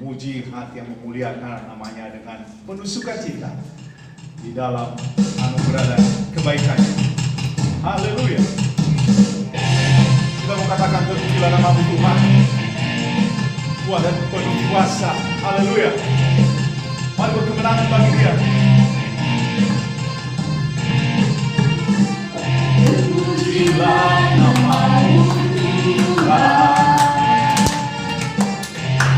memuji hati yang memuliakan namanya dengan penuh sukacita di dalam anugerah dan kebaikannya. Haleluya. Kita mau katakan terpujilah nama Tuhan, kuat dan penuh kuasa. Haleluya. Mari berkemenangan bagi Dia. Terpujilah nama-Mu Tuhan,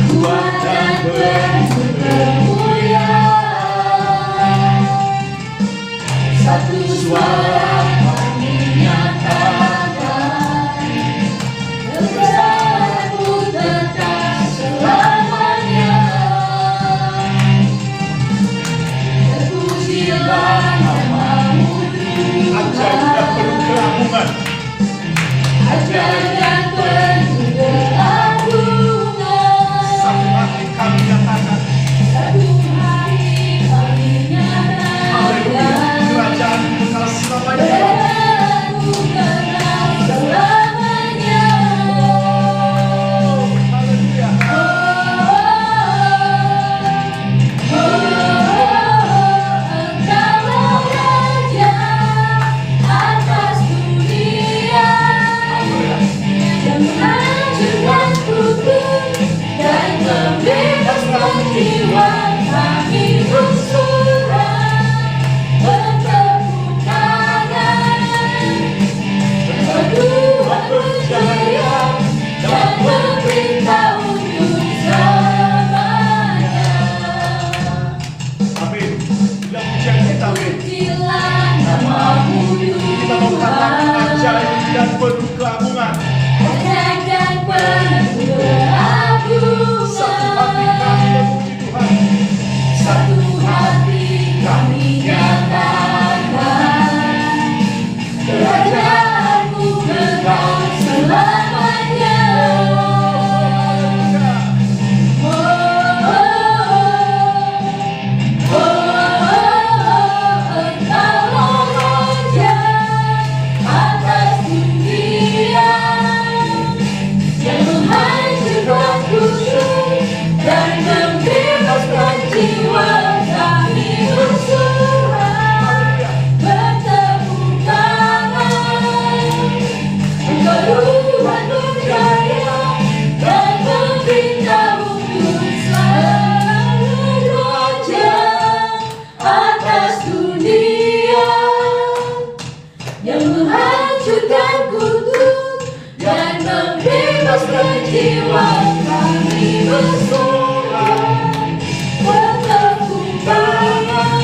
kuat dan penuh kemuliaan. Satu suara kami nyatakan, kebesaran-Mu tetap selamanya. Terpujilah nama-Mu Tuhan. Ajaib dan penuh keagungan. Ajaib dan penuh keagungan. Satu hati kami nyatakan. Satu hati kami nyatakan. Haleluya. Kerajaan-Mu kekal selamanya. Kerajaan-Mu kekal selamanya. Haleluya. Engkaulah Raja atas dunia, yang menghancurkan kutub dan membebaskan jiwa. Kami bersorak bertepuk tangan, Tuhan berjaya dan memerintah untuk selamanya. Amin. Bila pujian kita, pujilah nama-Mu kita mau katakan ajaib dan penuh keagungan. Ajaib dan penuh keagungan. Satu hati kami memuji Tuhan. Satu hati kami nyatakan, kerajaan-Mu kekal selamanya. Engkaulah Raja atas dunia, yang menghancurkan kutub dan membebaskan jiwa. Kami bersorak bertepuk tangan, Engkau Tuhan berjaya dan memerintah untuk selalu. Raja atas dunia, yang menghancurkan kutub dan membebaskan jiwa. Kami bersorak bertepuk tangan,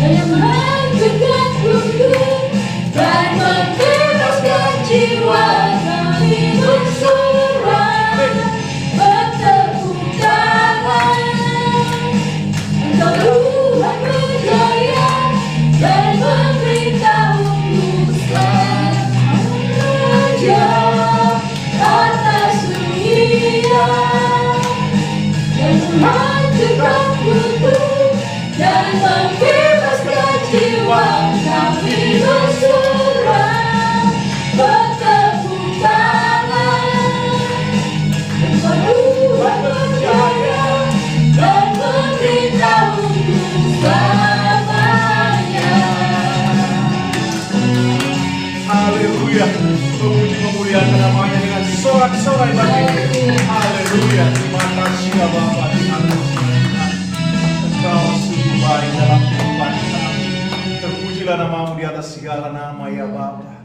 yang menghancurkan kutub dan membebaskan jiwa. Kami bersorak bertepuk tangan, Engkau Tuhan berjaya dan memerintah untuk selamanya. Raja atas dunia, yang menghancurkan kutub dan membebaskan jiwa. Kami bersorak bertepuk tangan, Engkau Tuhan berjaya dan memerintah untuk selamanya. Haleluya. Memuji memuliakan namanya dengan sorak-sorai bagi. Haleluya. Terima kasih ya Bapa di atas Tuhan. Engkau sungguh baik dalam kehidupan kami. Terpujilah nama-Mu di atas segala nama ya Bapa.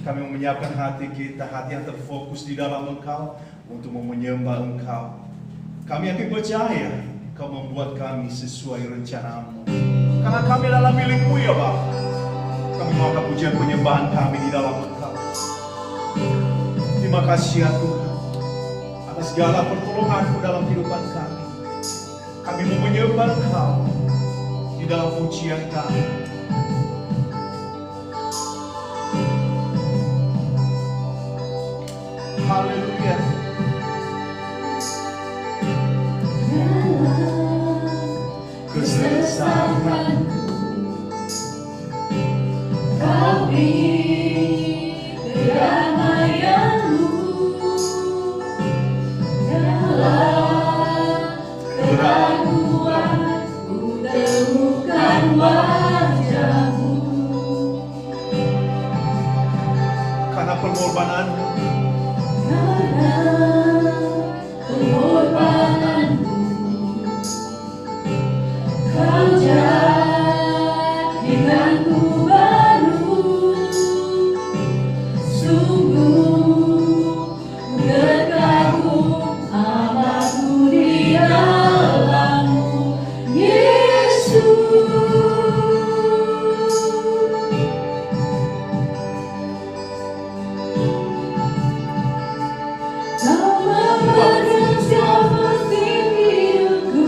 Kami menyiapkan hati kita, hati yang terfokus di dalam Engkau untuk menyembah Engkau. Kami yakin percaya Kau membuat kami sesuai rencana-Mu, karena kami adalah milik-Mu ya Bapa. Kami mau pujian penyembahan kami di dalam Engkau. Terima kasih ya Tuhan atas segala pertolongan-Mu dalam kehidupan kami. Kami mau menyembah Engkau di dalam pujian kami. Haleluya. Kesesakanku Kau beri kedamaian-Mu dalam pengorbananmu. Karena pengorbananmu, Kau jadikanku baru. Sungguh berkagum amatku di dalam-Mu, Yesus. Kau memegang setiap musim hidupku.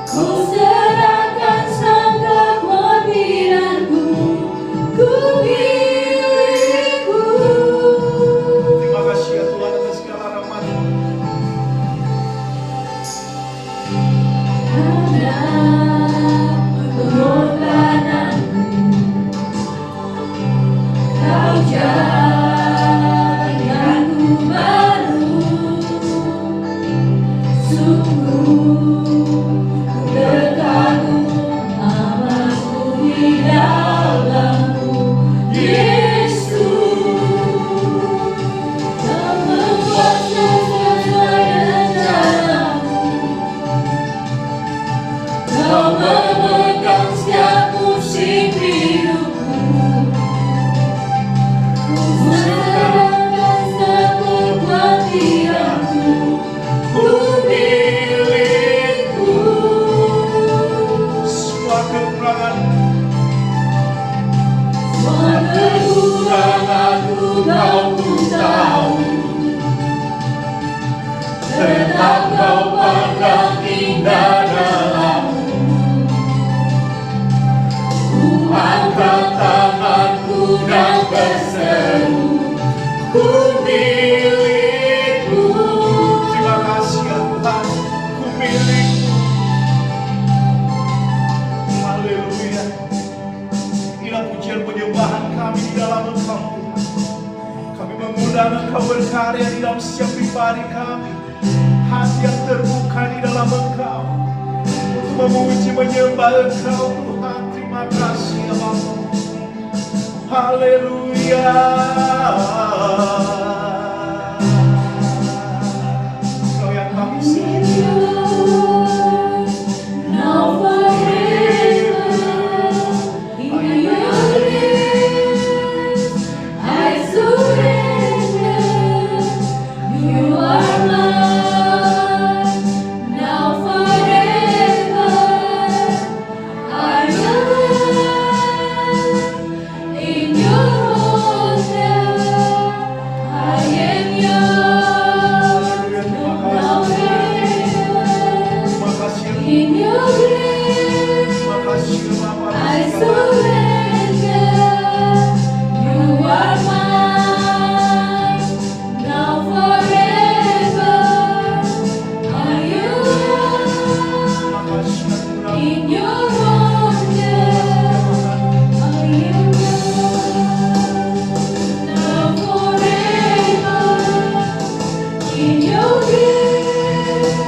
Ku serahkan segala kehadiranku, ku milikmu. Terima kasih ya Tuhan atas segala rahmat-Mu. Karena pengorbananmu, Kau jadikanku baru. Sungguh berkagum amatku di dalam-Mu, Yesus. Kau membuatku sesuai rencana-Mu. Kau memegang setiap musim hidupku. Ku serahkan segala kehadiranku, ku milikmu. Semua kekurangan, Semua kekuranganku Kau pun tahu. Tetap Kau pandang indah dalam-Mu. Ku angkat tanganku dan berseru, ku milikmu. terima kasih ya Tuhan, ku milikmu. Haleluya. Inilah pujian penyembahan kami di dalam Engkau Tuhan. Kami mengundang Engkau berkarya di dalam setiap pribadi kami. Hati yang terbuka di dalam Engkau untuk memuji menyembah Engkau Tuhan. Terima kasih ya Bapa. Haleluya. Engkau yang kami sembah. Now forever, in your hands I surrender. You are mine. Now forever, I am in your hands. I am yours. Now forever. Terima kasih ya In your grace, Terima kasih ya Bapa. I surrender. You are mine. Now forever, I am Terima kasih ya Tuhan. in your wonders. I am now forever, in your grace,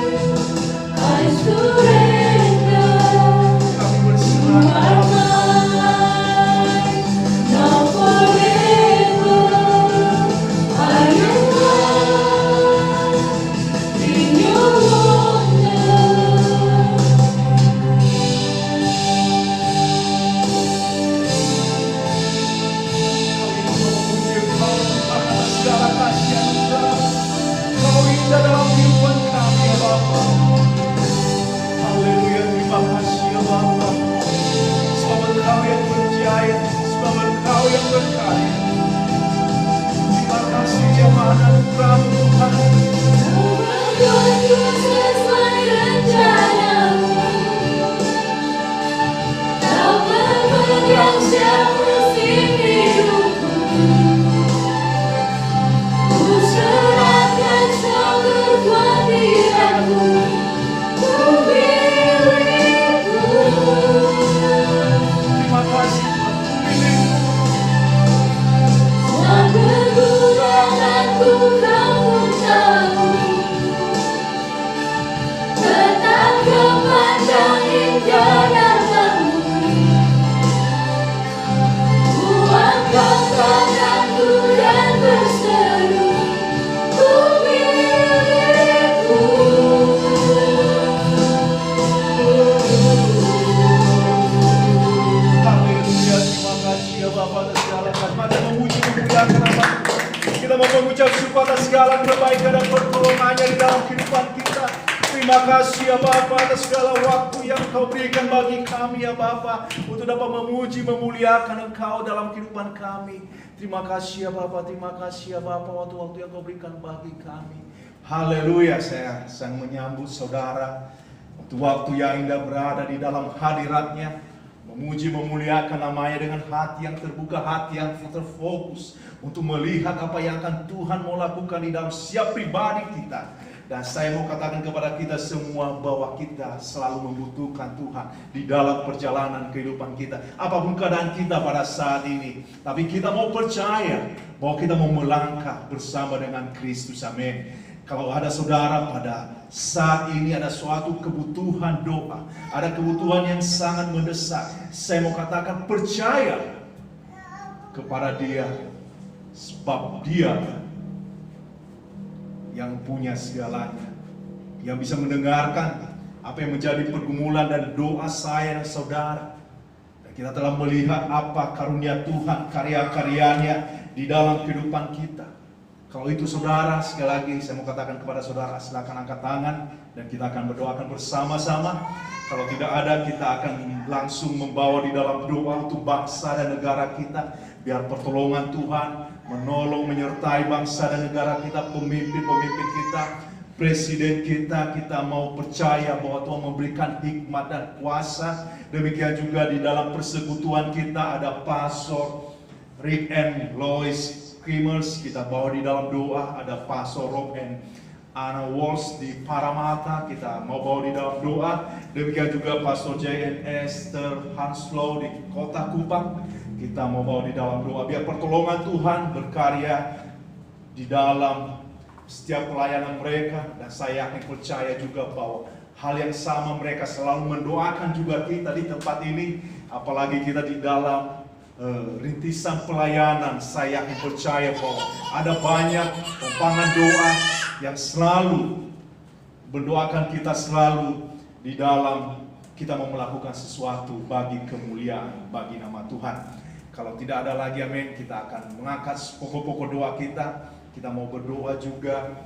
I surrender. Kami You berserah are mine, now forever. I am one in your wonders. Kau indah dalam hidup Terima kasih ya Bapa atas segala waktu yang Kau berikan bagi kami ya Bapa, untuk dapat memuji, memuliakan Engkau dalam kehidupan kami. Terima kasih ya Bapa, terima kasih ya Bapa, waktu-waktu yang Kau berikan bagi kami. Haleluya, saya sedang menyambut saudara waktu yang indah berada di dalam hadirat-Nya, memuji, memuliakan namanya dengan hati yang terbuka, hati yang terfokus untuk melihat apa yang akan Tuhan mau lakukan di dalam setiap pribadi kita. Dan saya mau katakan kepada kita semua bahwa kita selalu membutuhkan Tuhan di dalam perjalanan kehidupan kita. Apapun keadaan kita pada saat ini, tapi kita mau percaya bahwa kita mau melangkah bersama dengan Kristus. Amin. Kalau ada saudara pada saat ini ada suatu kebutuhan doa, ada kebutuhan yang sangat mendesak, saya mau katakan percaya kepada Dia, sebab Dia yang punya segalanya, yang bisa mendengarkan apa yang menjadi pergumulan dan doa saya dan saudara. Dan kita telah melihat apa karunia Tuhan, karya-karyanya di dalam kehidupan kita. Kalau itu saudara, sekali lagi saya mau katakan kepada saudara, silakan angkat tangan dan kita akan berdoakan bersama-sama. Kalau tidak ada, kita akan langsung membawa di dalam doa untuk bangsa dan negara kita, biar pertolongan Tuhan menolong, menyertai bangsa dan negara kita, pemimpin-pemimpin kita, presiden kita. Kita mau percaya bahwa Tuhan memberikan hikmat dan kuasa. Demikian juga di dalam persekutuan kita ada Pastor Rick and Lois Krimers, kita bawa di dalam doa. Ada Pastor Rob and Anna Walsh di Paramata, kita mau bawa di dalam doa. Demikian juga Pastor J and Esther Hanslow di Kota Kupang, kita mau bawa di dalam doa. Biar pertolongan Tuhan berkarya di dalam setiap pelayanan mereka. Dan saya yakin percaya juga bahwa hal yang sama mereka selalu mendoakan juga kita di tempat ini. Apalagi kita di dalam rintisan pelayanan, saya yakin percaya bahwa ada banyak tumpangan doa yang selalu mendoakan kita selalu di dalam kita mau melakukan sesuatu bagi kemuliaan, bagi nama Tuhan. Kalau tidak ada lagi, amin, kita akan mengangkat pokok-pokok doa kita. Kita mau berdoa juga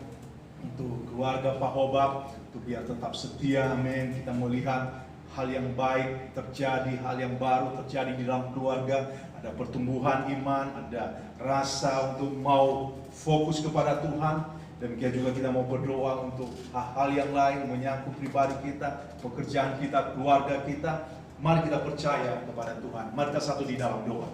untuk keluarga Pak Hobab, untuk biar tetap setia, amin. Kita melihat hal yang baik terjadi, hal yang baru terjadi di dalam keluarga. Ada pertumbuhan iman, ada rasa untuk mau fokus kepada Tuhan. Demikian juga kita mau berdoa untuk hal-hal yang lain menyangkut pribadi kita, pekerjaan kita, keluarga kita. Mari kita percaya kepada Tuhan. Mari kita satu di dalam doa.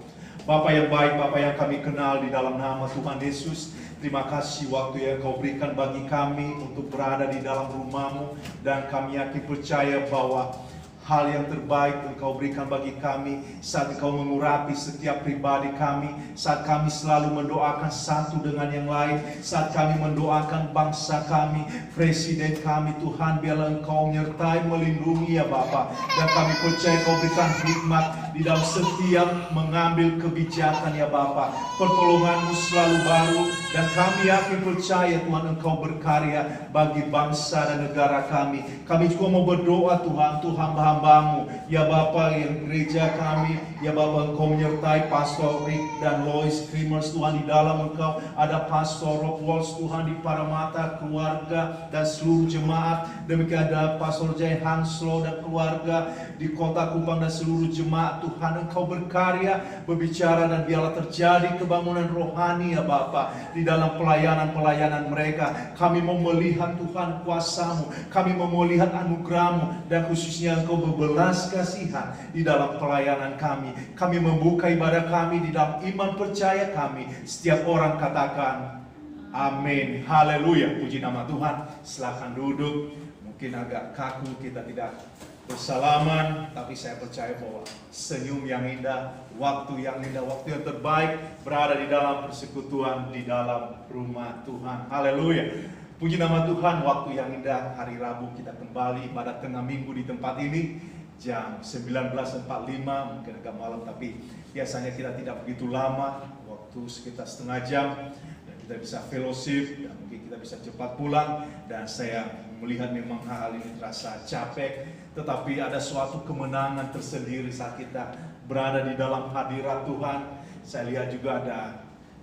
Bapa yang baik, Bapa yang kami kenal, di dalam nama Tuhan Yesus, terima kasih waktu yang Kau berikan bagi kami untuk berada di dalam rumah-Mu. Dan kami yakin percaya bahwa hal yang terbaik yang Kau berikan bagi kami saat Kau mengurapi setiap pribadi kami, saat kami selalu mendoakan satu dengan yang lain, saat kami mendoakan bangsa kami, presiden kami. Tuhan, biarlah Engkau menyertai, melindungi ya Bapa. Dan kami percaya Kau berikan hikmat di dalam setiap mengambil kebijakan ya Bapa. Pertolongan-Mu selalu baru, dan kami yakin percaya Tuhan Engkau berkarya bagi bangsa dan negara kami. Kami juga mau berdoa Tuhan, untuk hamba-hamba-Mu ya Bapa, yang gereja kami ya Bapa, Engkau menyertai Pastor Rick dan Lois Krimers Tuhan. Di dalam Engkau ada Pastor Rob Walsh Tuhan di Paramata, keluarga dan seluruh jemaat. Demikian ada Pastor J Hanslow dan keluarga di Kota Kupang dan seluruh jemaat. Tuhan, Engkau berkarya, berbicara, dan biarlah terjadi kebangunan rohani ya Bapa di dalam pelayanan-pelayanan mereka. Kami mau melihat Tuhan kuasa-Mu, kami mau melihat anugerah-Mu, dan khususnya Engkau berbelas kasihan di dalam pelayanan kami. Kami membuka ibadah kami di dalam iman percaya kami. Setiap orang katakan amin, haleluya, puji nama Tuhan. Silakan duduk. Mungkin agak kaku, kita tidak bersalaman, tapi saya percaya bahwa senyum yang indah, waktu yang indah, waktu yang terbaik berada di dalam persekutuan, di dalam rumah Tuhan. Haleluya. Puji nama Tuhan, waktu yang indah, hari Rabu kita kembali ibadat tengah minggu di tempat ini. Jam 19.45, mungkin agak malam, tapi biasanya kita tidak begitu lama, waktu sekitar setengah jam. Dan kita bisa fellowship, dan mungkin kita bisa cepat pulang. Dan saya melihat memang hal ini terasa capek, tetapi ada suatu kemenangan tersendiri saat kita berada di dalam hadirat Tuhan. Saya lihat juga ada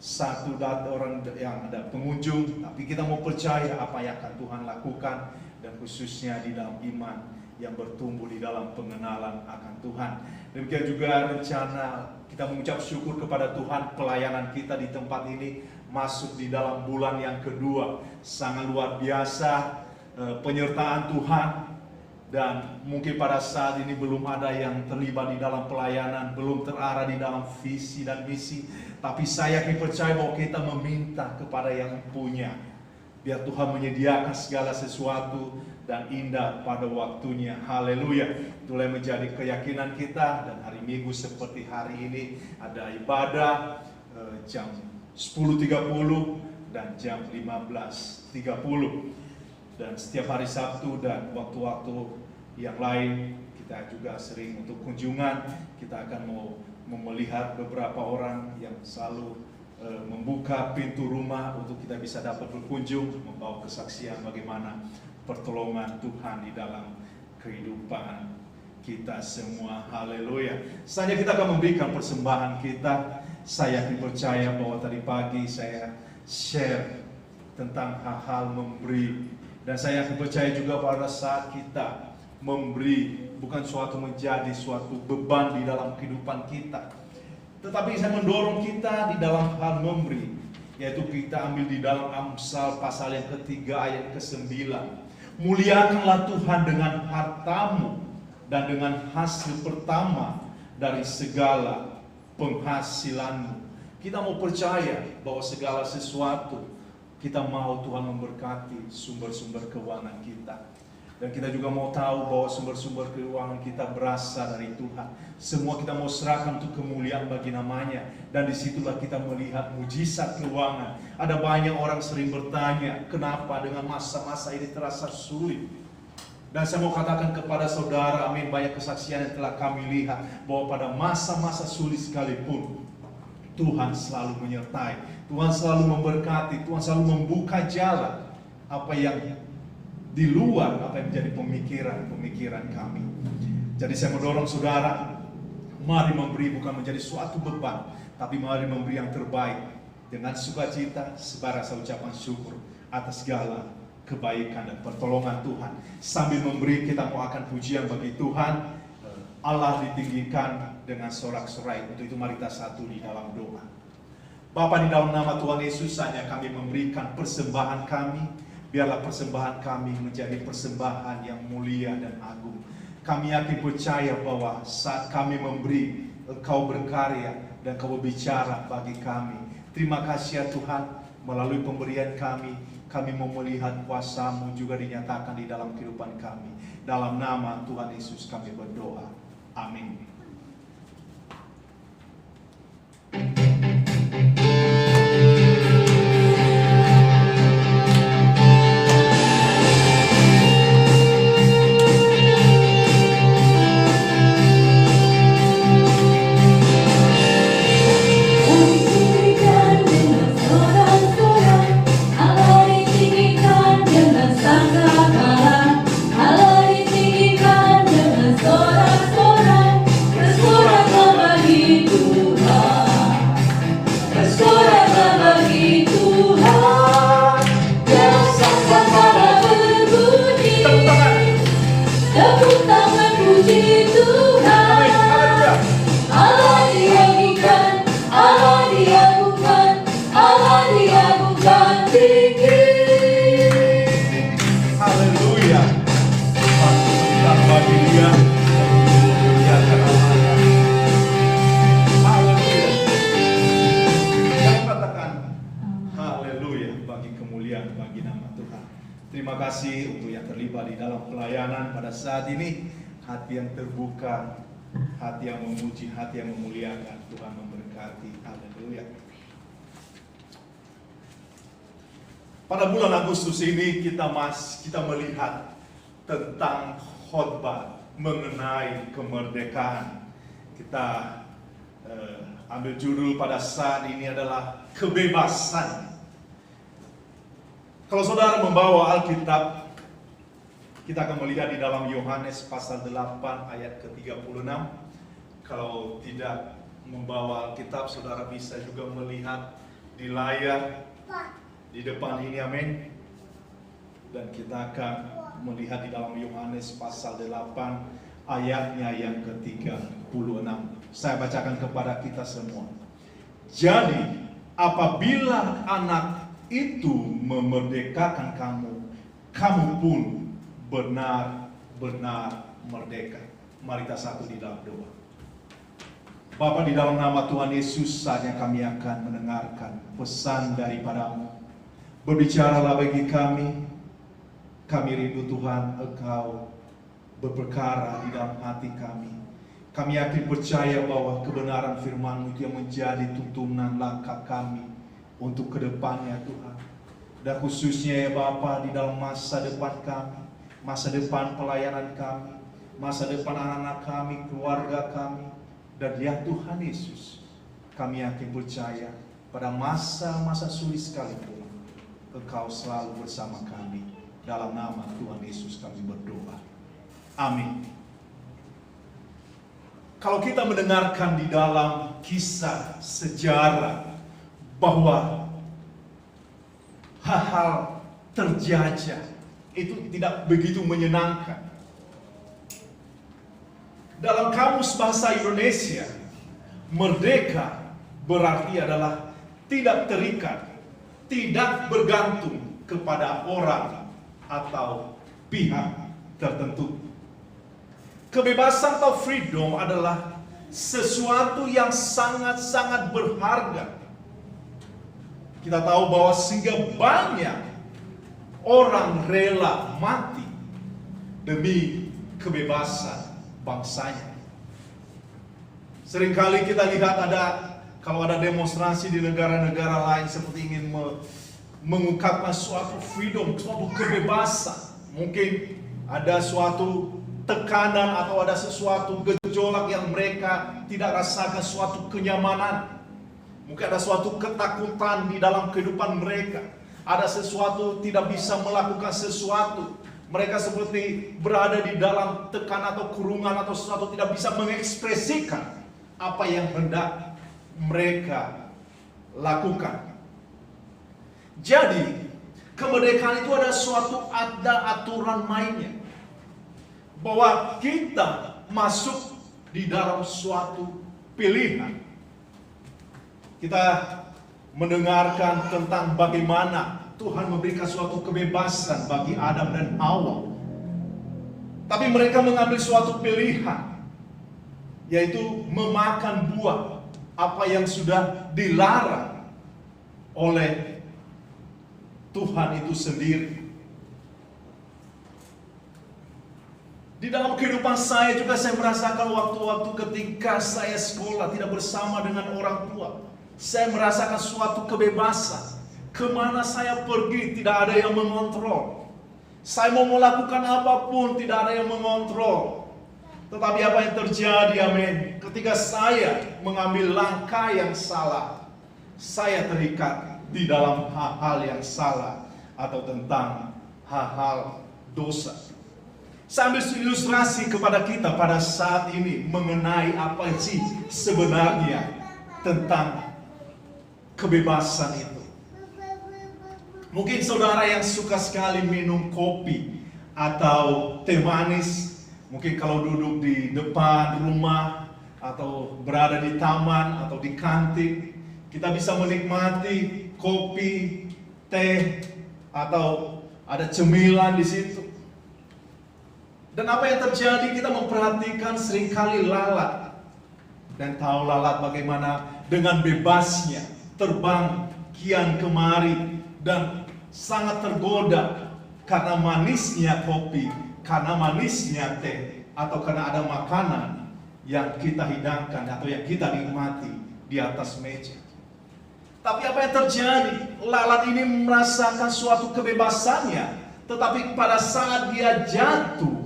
satu orang yang ada pengunjung, tapi kita mau percaya apa yang akan Tuhan lakukan, dan khususnya di dalam iman yang bertumbuh di dalam pengenalan akan Tuhan. Demikian juga rencana kita mengucap syukur kepada Tuhan, pelayanan kita di tempat ini masuk di dalam bulan yang kedua. Sangat luar biasa penyertaan Tuhan. Dan mungkin pada saat ini belum ada yang terlibat di dalam pelayanan, belum terarah di dalam visi dan misi. Tapi saya yakin percaya bahwa kita meminta kepada yang punya. Biar Tuhan menyediakan segala sesuatu dan indah pada waktunya. Haleluya. Itulah yang menjadi keyakinan kita. Dan hari Minggu seperti hari ini ada ibadah jam 10.30 dan jam 15.30. Dan setiap hari Sabtu dan waktu-waktu yang lain kita juga sering untuk kunjungan. Kita akan mau melihat beberapa orang yang selalu membuka pintu rumah untuk kita bisa dapat berkunjung, membawa kesaksian bagaimana pertolongan Tuhan di dalam kehidupan kita semua. Haleluya. Saja kita akan memberikan persembahan kita. Saya yakin percaya bahwa tadi pagi saya share tentang hal-hal memberi. Dan saya percaya juga pada saat kita memberi bukan suatu menjadi suatu beban di dalam kehidupan kita, tetapi saya mendorong kita di dalam hal memberi, yaitu kita ambil di dalam Amsal pasal yang ketiga ayat ke-9. Muliakanlah Tuhan dengan hartamu dan dengan hasil pertama dari segala penghasilanmu. Kita mau percaya bahwa segala sesuatu kita mau Tuhan memberkati sumber-sumber keuangan kita. Dan kita juga mau tahu bahwa sumber-sumber keuangan kita berasal dari Tuhan. Semua kita mau serahkan untuk kemuliaan bagi namanya. Dan disitulah kita melihat mujizat keuangan. Ada banyak orang sering bertanya, kenapa dengan masa-masa ini terasa sulit? Dan saya mau katakan kepada saudara, amin, banyak kesaksian yang telah kami lihat, bahwa pada masa-masa sulit sekalipun, Tuhan selalu menyertai, Tuhan selalu memberkati, Tuhan selalu membuka jalan apa yang di luar apa yang menjadi pemikiran kami. Jadi saya mendorong saudara, mari memberi bukan menjadi suatu beban, tapi mari memberi yang terbaik dengan sukacita, sebarasa ucapan syukur atas segala kebaikan dan pertolongan Tuhan. Sambil memberi kita mau akan pujian bagi Tuhan. Allah ditinggikan dengan sorak-sorai. Untuk itu mari kita satu di dalam doa. Bapa, di dalam nama Tuhan Yesus, hanya kami memberikan persembahan kami. Biarlah persembahan kami menjadi persembahan yang mulia dan agung. Kami yakin percaya bahwa saat kami memberi, Engkau berkarya dan Engkau berbicara bagi kami. Terima kasih ya Tuhan, melalui pemberian kami mau melihat kuasa-Mu juga dinyatakan di dalam kehidupan kami. Dalam nama Tuhan Yesus kami berdoa. Amin. Terima kasih untuk yang terlibat di dalam pelayanan pada saat ini. Hati yang terbuka, hati yang memuji, hati yang memuliakan. Tuhan memberkati. Haleluya. Pada bulan Agustus ini kita melihat tentang khotbah mengenai kemerdekaan. Kita ambil judul pada saat ini adalah kebebasan. Kalau saudara membawa Alkitab, kita akan melihat di dalam Yohanes pasal 8 ayat ke-36. Kalau tidak membawa Alkitab, saudara bisa juga melihat di layar di depan ini, amin. Dan kita akan melihat di dalam Yohanes pasal 8 ayatnya yang ke-36. Saya bacakan kepada kita semua. Jadi apabila anak itu memerdekakan kamu, kamu pun benar-benar merdeka. Mari kita satu di dalam doa. Bapa, di dalam nama Tuhan Yesus saja kami akan mendengarkan pesan daripadamu. Berbicaralah bagi kami. Kami rindu Tuhan, Engkau berperkara di dalam hati kami. Kami yakin percaya bahwa kebenaran firman-Mu itu yang menjadi tuntunan langkah kami untuk kedepannya Tuhan. Dan khususnya ya Bapa, di dalam masa depan kami, masa depan pelayanan kami, masa depan anak-anak kami, keluarga kami. Dan ya Tuhan Yesus, kami yakin percaya pada masa-masa sulit sekalipun, Engkau selalu bersama kami. Dalam nama Tuhan Yesus kami berdoa. Amin. Kalau kita mendengarkan di dalam kisah sejarah bahwa hal-hal terjajah itu tidak begitu menyenangkan. Dalam kamus bahasa Indonesia, merdeka berarti adalah tidak terikat, tidak bergantung kepada orang atau pihak tertentu. Kebebasan atau freedom adalah sesuatu yang sangat-sangat berharga. Kita tahu bahwa sehingga banyak orang rela mati demi kebebasan bangsanya. Seringkali kita lihat kalau ada demonstrasi di negara-negara lain seperti ingin mengungkapkan suatu freedom, suatu kebebasan. Mungkin ada suatu tekanan atau ada sesuatu gejolak yang mereka tidak rasakan, suatu kenyamanan. Mungkin ada suatu ketakutan di dalam kehidupan mereka. Ada sesuatu tidak bisa melakukan sesuatu. Mereka seperti berada di dalam tekanan atau kurungan atau sesuatu tidak bisa mengekspresikan apa yang hendak mereka lakukan. Jadi, kemerdekaan itu ada aturan mainnya. Bahwa kita masuk di dalam suatu pilihan. Kita mendengarkan tentang bagaimana Tuhan memberikan suatu kebebasan bagi Adam dan Hawa. Tapi mereka mengambil suatu pilihan, yaitu memakan buah apa yang sudah dilarang oleh Tuhan itu sendiri. Di dalam kehidupan saya juga saya merasakan waktu-waktu ketika saya sekolah tidak bersama dengan orang tua. Saya merasakan suatu kebebasan. Kemana saya pergi tidak ada yang mengontrol. Saya mau melakukan apapun tidak ada yang mengontrol. Tetapi apa yang terjadi, amin, ketika saya mengambil langkah yang salah, saya terikat di dalam hal-hal yang salah atau tentang hal-hal dosa. Saya ambil ilustrasi kepada kita pada saat ini mengenai apa sih sebenarnya tentang kebebasan itu. Mungkin saudara yang suka sekali minum kopi atau teh manis, mungkin kalau duduk di depan rumah atau berada di taman atau di kantin, kita bisa menikmati kopi, teh, atau ada cemilan di situ. Dan apa yang terjadi, kita memperhatikan seringkali lalat. Dan tahu lalat bagaimana dengan bebasnya terbang kian kemari dan sangat tergoda karena manisnya kopi, karena manisnya teh, atau karena ada makanan yang kita hidangkan atau yang kita nikmati di atas meja. Tapi apa yang terjadi? Lalat ini merasakan suatu kebebasannya, tetapi pada saat dia jatuh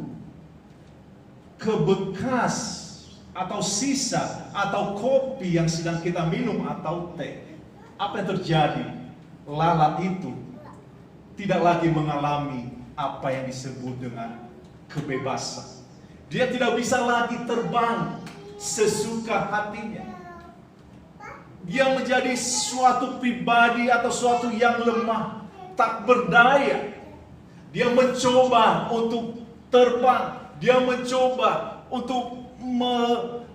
ke bekas atau sisa atau kopi yang sedang kita minum atau teh, apa yang terjadi? Lalat itu tidak lagi mengalami apa yang disebut dengan kebebasan. Dia tidak bisa lagi terbang sesuka hatinya. dia menjadi suatu pribadi atau suatu yang lemah, tak berdaya. Dia mencoba untuk terbang, dia mencoba untuk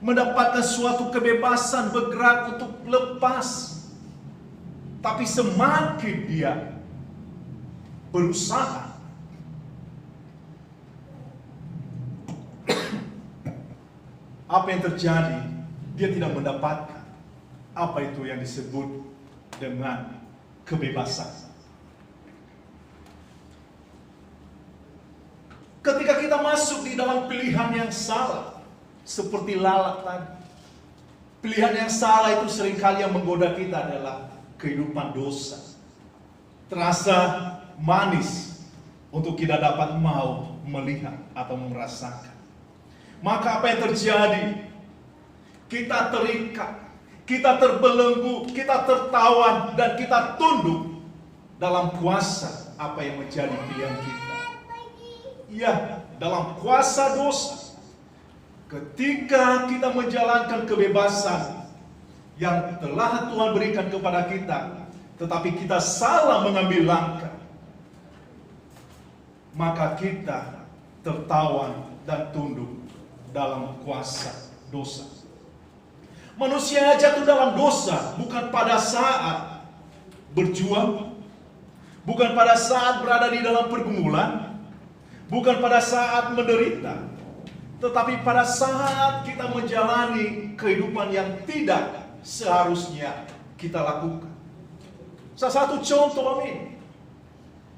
mendapatkan suatu kebebasan bergerak untuk lepas. Tapi semakin dia berusaha, apa yang terjadi? Dia tidak mendapatkan apa itu yang disebut dengan kebebasan. Ketika kita masuk di dalam pilihan yang salah, seperti Lalat tadi, pilihan yang salah itu seringkali yang menggoda kita adalah kehidupan dosa. Terasa manis untuk kita dapat mau melihat atau merasakan. Maka apa yang terjadi? Kita terikat, kita terbelenggu, kita tertawan, dan kita tunduk dalam kuasa apa yang menjadi pilihan kita. Ya, dalam kuasa dosa. Ketika kita menjalankan kebebasan yang telah Tuhan berikan kepada kita, tetapi kita salah mengambil langkah, maka kita tertawan dan tunduk dalam kuasa dosa. Manusia jatuh dalam dosa bukan pada saat berjuang, bukan pada saat berada di dalam pergumulan, bukan pada saat menderita, tetapi pada saat kita menjalani kehidupan yang tidak seharusnya kita lakukan. Salah satu contoh,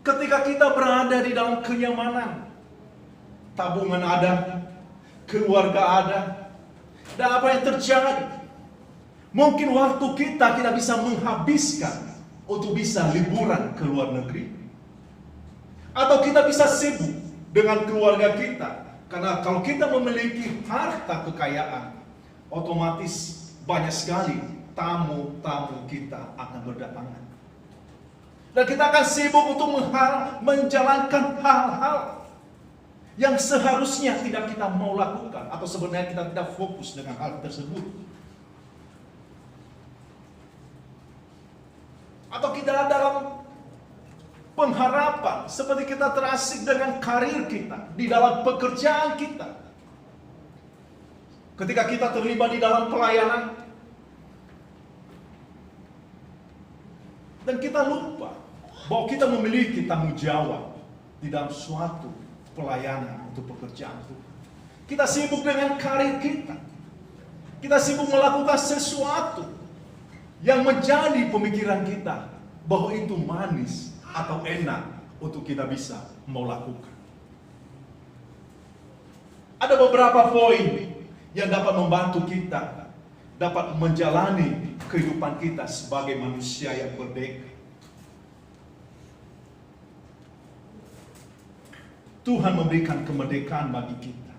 ketika kita berada di dalam kenyamanan, tabungan ada, keluarga ada, dan apa yang terjadi? Mungkin waktu kita tidak bisa menghabiskan untuk bisa liburan ke luar negeri, atau kita bisa sibuk dengan keluarga kita. Karena kalau kita memiliki harta kekayaan, otomatis banyak sekali tamu-tamu kita akan berdatangan. Dan kita akan sibuk untuk menjalankan hal-hal yang seharusnya tidak kita mau lakukan, atau sebenarnya kita tidak fokus dengan hal tersebut. Atau kita dalam pengharapan, seperti kita terasik dengan karir kita, di dalam pekerjaan kita. Ketika kita terlibat di dalam pelayanan, dan kita lupa bahwa kita memiliki tanggung jawab di dalam suatu pelayanan untuk pekerjaan itu. Kita sibuk dengan karir kita. Kita sibuk melakukan sesuatu yang menjadi pemikiran kita bahwa itu manis atau enak untuk kita bisa mau lakukan. Ada beberapa poin yang dapat membantu kita dapat menjalani kehidupan kita sebagai manusia yang merdeka. Tuhan memberikan kemerdekaan bagi kita,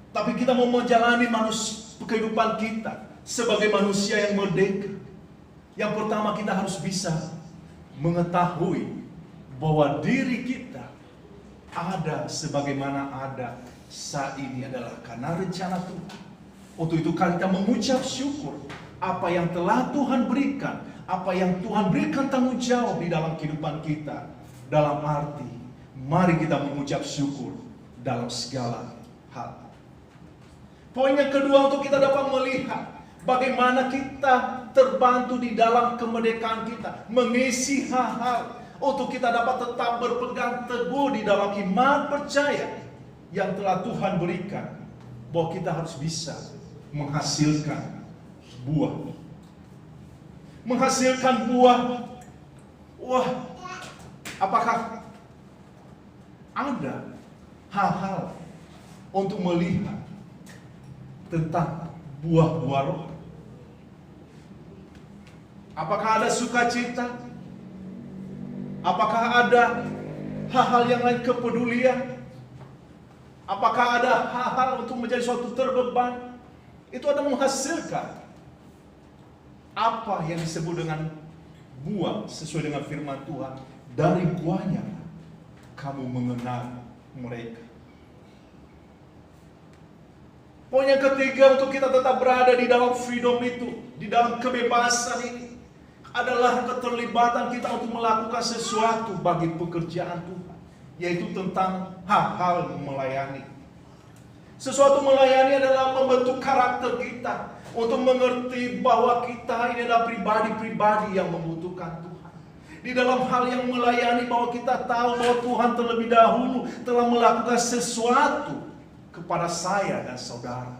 tapi kita mau menjalani kehidupan kita sebagai manusia yang merdeka. Yang pertama, kita harus bisa mengetahui bahwa diri kita ada sebagaimana ada saat ini adalah karena rencana Tuhan. Untuk itu kita mengucap syukur apa yang telah Tuhan berikan, apa yang Tuhan berikan tanggung jawab di dalam kehidupan kita. Dalam arti, mari kita mengucap syukur dalam segala hal. Poin yang kedua, untuk kita dapat melihat bagaimana kita terbantu di dalam kemerdekaan kita, mengisi hal-hal untuk kita dapat tetap berpegang teguh di dalam iman percaya yang telah Tuhan berikan, bahwa kita harus bisa menghasilkan buah. Menghasilkan buah. Wah, apakah ada hal-hal untuk melihat tentang buah-buah roh? Apakah ada sukacita? Apakah ada hal-hal yang lain, kepedulian? Apakah ada hal-hal untuk menjadi suatu terbeban? Itu ada menghasilkan apa yang disebut dengan buah sesuai dengan firman Tuhan. Dari buahnya kamu mengenal mereka. Poin yang ketiga untuk kita tetap berada di dalam freedom itu, di dalam kebebasan ini, adalah keterlibatan kita untuk melakukan sesuatu bagi pekerjaan Tuhan, yaitu tentang hal-hal melayani. Sesuatu melayani adalah membentuk karakter kita untuk mengerti bahwa kita ini adalah pribadi-pribadi yang membutuhkan Tuhan. Di dalam hal yang melayani, bahwa kita tahu bahwa Tuhan terlebih dahulu telah melakukan sesuatu kepada saya dan saudara.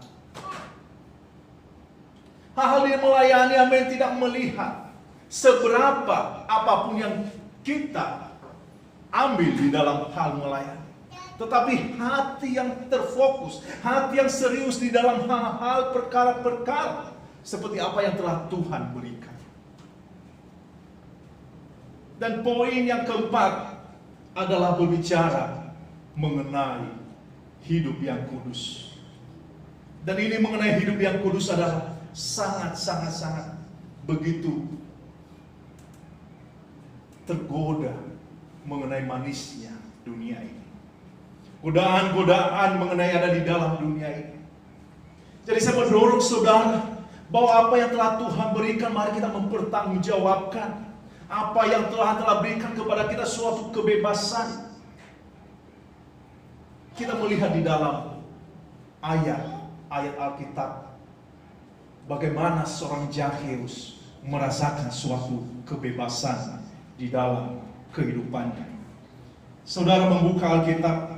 Hal-hal yang melayani, amin, tidak melihat seberapa apapun yang kita ambil di dalam hal melayani, tetapi hati yang terfokus, hati yang serius di dalam hal-hal perkara-perkara seperti apa yang telah Tuhan berikan. Dan poin yang keempat adalah berbicara mengenai hidup yang kudus. Dan ini mengenai hidup yang kudus adalah sangat begitu tergoda mengenai manisnya dunia ini. Godaan-godaan mengenai ada di dalam dunia ini. Jadi saya mendorong saudara bahwa apa yang telah Tuhan berikan, mari kita mempertanggungjawabkan apa yang telah berikan kepada kita, suatu kebebasan. Kita melihat di dalam ayat Alkitab bagaimana seorang Zakheus merasakan suatu kebebasan di dalam kehidupannya. Saudara membuka Alkitab,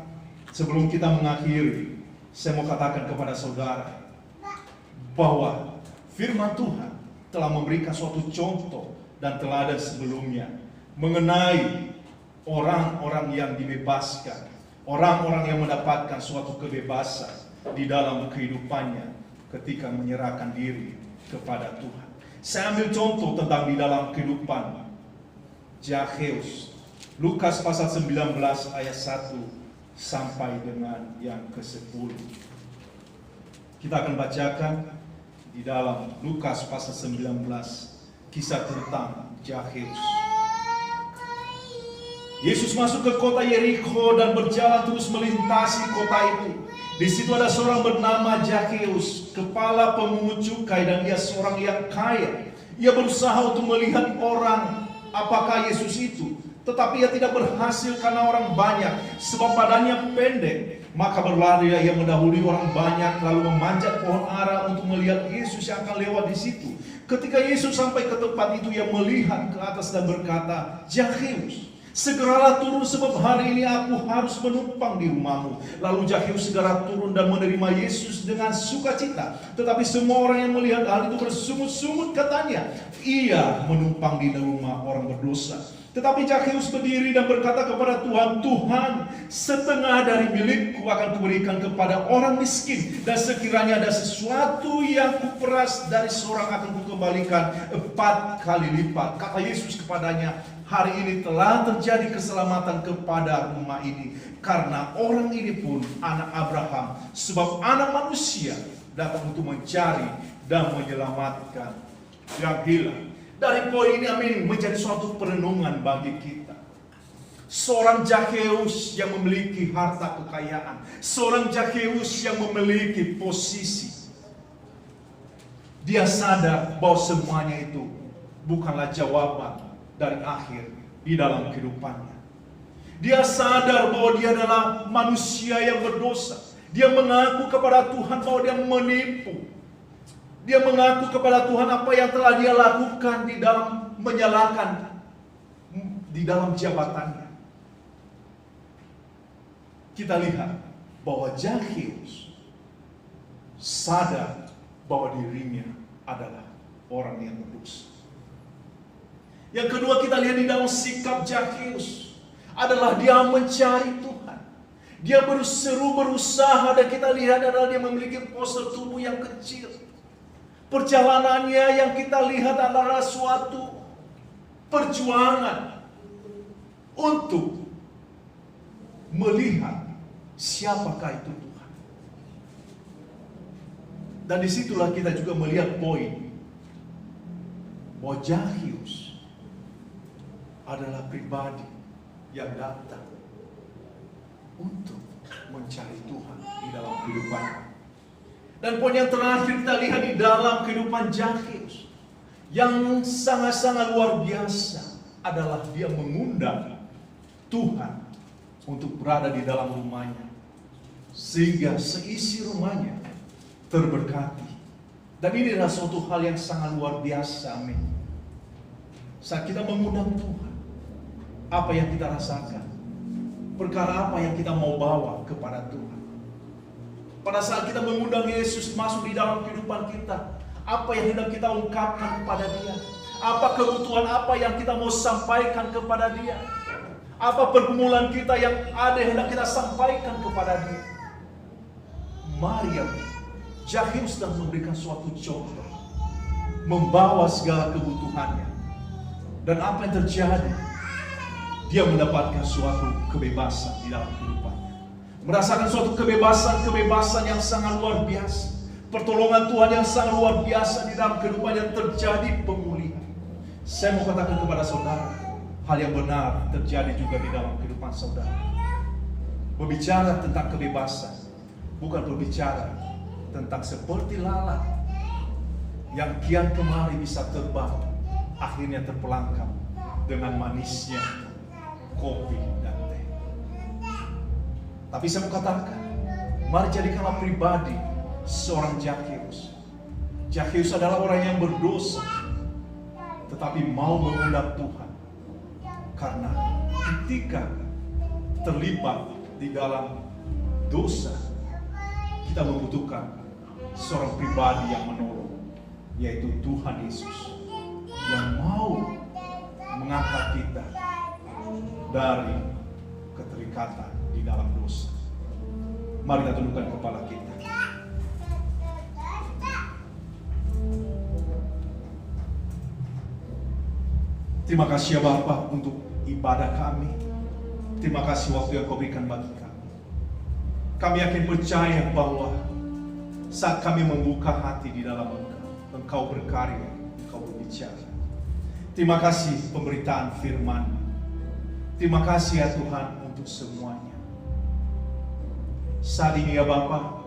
sebelum kita mengakhiri, saya mau katakan kepada saudara bahwa firman Tuhan telah memberikan suatu contoh dan teladan sebelumnya mengenai orang-orang yang dibebaskan, orang-orang yang mendapatkan suatu kebebasan di dalam kehidupannya ketika menyerahkan diri kepada Tuhan. Saya ambil contoh tentang di dalam kehidupan Zakheus. Lukas pasal 19 ayat 1 sampai dengan yang ke-10. Kita akan bacakan di dalam Lukas pasal 19 kisah tentang Zakheus. Yesus masuk ke kota Yerikho dan berjalan terus melintasi kota itu. Di situ ada seorang bernama Zakheus, kepala pemungut cukai, dan dia seorang yang kaya. Ia berusaha untuk melihat orang apakah Yesus itu, tetapi ia tidak berhasil karena orang banyak, sebab badannya pendek. Maka berlari ia mendahului orang banyak, lalu memanjat pohon ara untuk melihat Yesus yang akan lewat di situ. Ketika Yesus sampai ke tempat itu, ia melihat ke atas dan berkata, "Zakheus, segeralah turun, sebab hari ini aku harus menumpang di rumahmu." Lalu Zakheus segera turun dan menerima Yesus dengan sukacita. Tetapi semua orang yang melihat hal itu bersungut-sungut, katanya, "Ia menumpang di rumah orang berdosa." Tetapi Zakheus berdiri dan berkata kepada Tuhan, "Tuhan, setengah dari milikku akan kuberikan kepada orang miskin, dan sekiranya ada sesuatu yang kuperas dari seorang akan kukembalikan 4 kali lipat." Kata Yesus kepadanya, "Hari ini telah terjadi keselamatan kepada rumah ini, karena orang ini pun anak Abraham, sebab anak manusia datang untuk mencari dan menyelamatkan yang hilang." Dari poin ini, amin, menjadi suatu perenungan bagi kita. Seorang Zakheus yang memiliki harta kekayaan, seorang Zakheus yang memiliki posisi. Dia sadar bahwa semuanya itu bukanlah jawaban dari akhir di dalam kehidupannya. Dia sadar bahwa dia adalah manusia yang berdosa. Dia mengaku kepada Tuhan bahwa dia menipu. Dia mengaku kepada Tuhan apa yang telah dia lakukan di dalam menyalahkan di dalam jabatannya. Kita lihat bahwa Zakheus sadar bahwa dirinya adalah orang yang berdosa. Yang kedua, kita lihat di dalam sikap Zakheus adalah dia mencari Tuhan. Dia berseru, berusaha, dan kita lihat adalah dia memiliki postur tubuh yang kecil. Perjalanannya yang kita lihat adalah suatu perjuangan untuk melihat siapakah itu Tuhan. Dan disitulah kita juga melihat poin bahwa Zakheus adalah pribadi yang datang untuk mencari Tuhan di dalam kehidupan. Dan poin yang terakhir kita lihat di dalam kehidupan Zakheus yang sangat-sangat luar biasa adalah dia mengundang Tuhan untuk berada di dalam rumahnya, sehingga seisi rumahnya terberkati. Dan ini adalah suatu hal yang sangat luar biasa, amin. Saat kita mengundang Tuhan, apa yang kita rasakan? Perkara apa yang kita mau bawa kepada Tuhan? Pada saat kita mengundang Yesus masuk di dalam kehidupan kita, apa yang hendak kita ungkapkan kepada Dia? Apa kebutuhan apa yang kita mau sampaikan kepada Dia? Apa pergumulan kita yang ada yang hendak kita sampaikan kepada Dia? Maria, Zakheus sedang memberikan suatu contoh, membawa segala kebutuhannya. Dan apa yang terjadi? Dia mendapatkan suatu kebebasan di dalam kehidupannya. Merasakan suatu kebebasan yang sangat luar biasa. Pertolongan Tuhan yang sangat luar biasa di dalam kehidupan yang terjadi pemulihan. Saya mau katakan kepada saudara, hal yang benar terjadi juga di dalam kehidupan saudara. Berbicara tentang kebebasan, bukan berbicara tentang seperti lalat yang kian kemari bisa terbang, akhirnya terperangkap dengan manisnya kopi dan teh. Tapi saya mau katakan, mari jadikanlah pribadi seorang Zakheus. Zakheus adalah orang yang berdosa, tetapi mau mengundang Tuhan. Karena ketika terlibat di dalam dosa, kita membutuhkan seorang pribadi yang menolong, yaitu Tuhan Yesus, yang mau mengangkat kita dari keterikatan di dalam dosa. Mari kita tundukkan kepala kita. Terima kasih ya Bapa untuk ibadah kami. Terima kasih waktu yang Kau berikan bagi kami. Kami yakin percaya bahwa saat kami membuka hati di dalam Engkau berkarya, Engkau berbicara. Terima kasih pemberitaan firman. Terima kasih ya Tuhan untuk semuanya. Saat ini ya Bapa,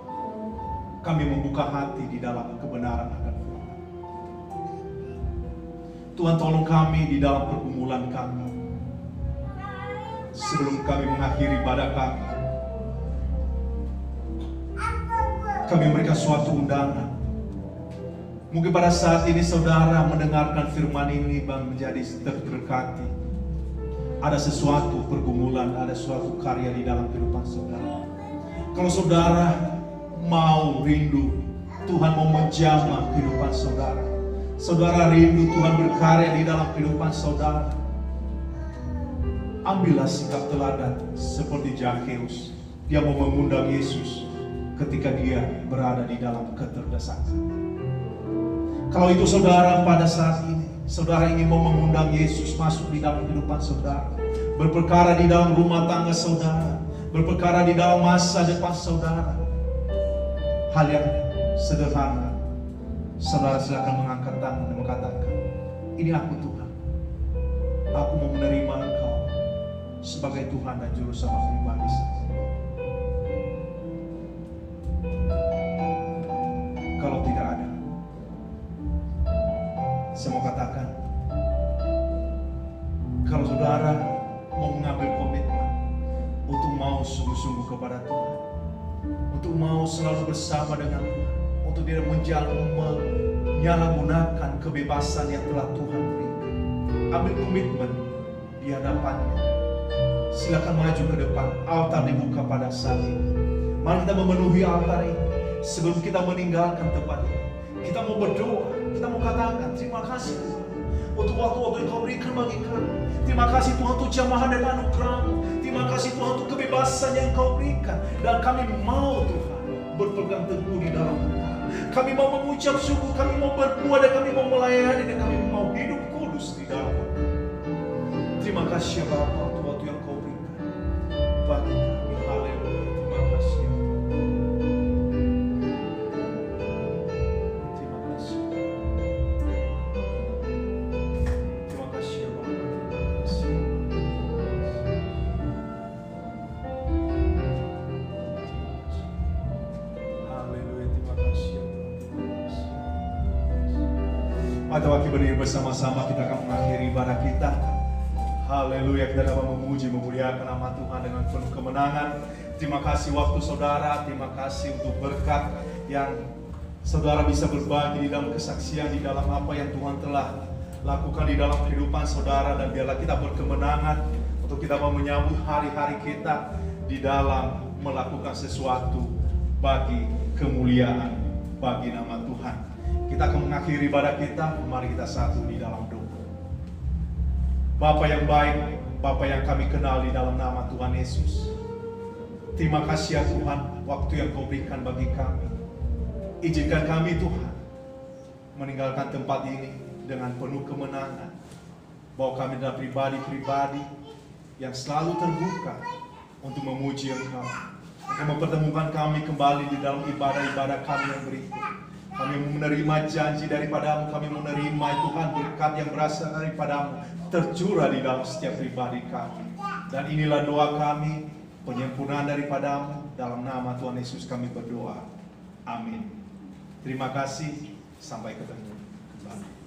kami membuka hati di dalam kebenaran akan firman. Tuhan tolong kami di dalam pergumulan kami. Sebelum kami mengakhiri ibadah kami memberikan suatu undangan. Mungkin pada saat ini saudara mendengarkan firman ini menjadi terberkati. Ada sesuatu pergumulan, ada suatu karya di dalam kehidupan saudara. Kalau saudara mau rindu, Tuhan mau menjamah kehidupan saudara. Saudara rindu Tuhan berkarya di dalam kehidupan saudara. Ambillah sikap teladan seperti Zakheus. Dia mau mengundang Yesus ketika dia berada di dalam keterdesakan. Kalau itu saudara pada saat ini, saudara ingin mau mengundang Yesus masuk di dalam kehidupan saudara, berperkara di dalam rumah tangga saudara, berperkara di dalam masa depan saudara. Hal yang sederhana, saudara silakan mengangkat tangan dan mengatakan, ini aku Tuhan, aku mau menerima Engkau sebagai Tuhan dan Juru Selamat pribadi saya. Kalau tidak ada, saya mau katakan, kalau saudara mau mengambil komitmen untuk mau sungguh-sungguh kepada Tuhan, untuk mau selalu bersama dengan Tuhan, untuk tidak menyalahgunakan kebebasan yang telah Tuhan berikan, ambil komitmen di hadapannya. Silakan maju ke depan, altar dibuka pada saat ini. Mari kita memenuhi altar ini. Sebelum kita meninggalkan tempat ini, kita mau berdoa, kita mau katakan terima kasih Tuhan untuk waktu-waktu yang Kau berikan bagi kami. Terima kasih Tuhan untuk jamahan dan anugerah-Mu. Terima kasih Tuhan untuk kebebasan yang Kau berikan. Dan kami mau Tuhan berpegang teguh di dalam Engkau. Kami mau mengucap syukur, kami mau berbuat dan kami mau melayani dan kami mau hidup kudus di dalam Engkau. Terima kasih ya Bapa untuk waktu yang Kau berikan bagi kami. Haleluya. Terima kasih. Haleluya, terima kasih. Mari kita berdiri bersama-sama, kita akan mengakhiri ibadah kita. Haleluya, kita dapat memuji, memuliakan nama Tuhan dengan penuh kemenangan. Terima kasih waktu saudara, terima kasih untuk berkat yang saudara bisa berbagi di dalam kesaksian, di dalam apa yang Tuhan telah lakukan di dalam kehidupan saudara. Dan biarlah kita berkemenangan untuk kita mau menyambut hari-hari kita di dalam melakukan sesuatu bagi kemuliaan, bagi nama Tuhan. Kita akan mengakhiri ibadah kita, mari kita satu di dalam doa. Bapa yang baik, Bapa yang kami kenal di dalam nama Tuhan Yesus, terima kasih ya Tuhan, waktu yang Kau berikan bagi kami. Izinkan kami Tuhan meninggalkan tempat ini dengan penuh kemenangan. Bahwa kami adalah pribadi-pribadi yang selalu terbuka untuk memuji Engkau, untuk mempertemukan kami kembali di dalam ibadah-ibadah kami yang berikut. Kami menerima janji daripadamu, kami menerima Tuhan berkat yang berasal daripadamu tercurah di dalam setiap pribadi kami. Dan inilah doa kami, penyempurnaan daripadamu. Dalam nama Tuhan Yesus kami berdoa. Amin. Terima kasih. Sampai ketemu kembali.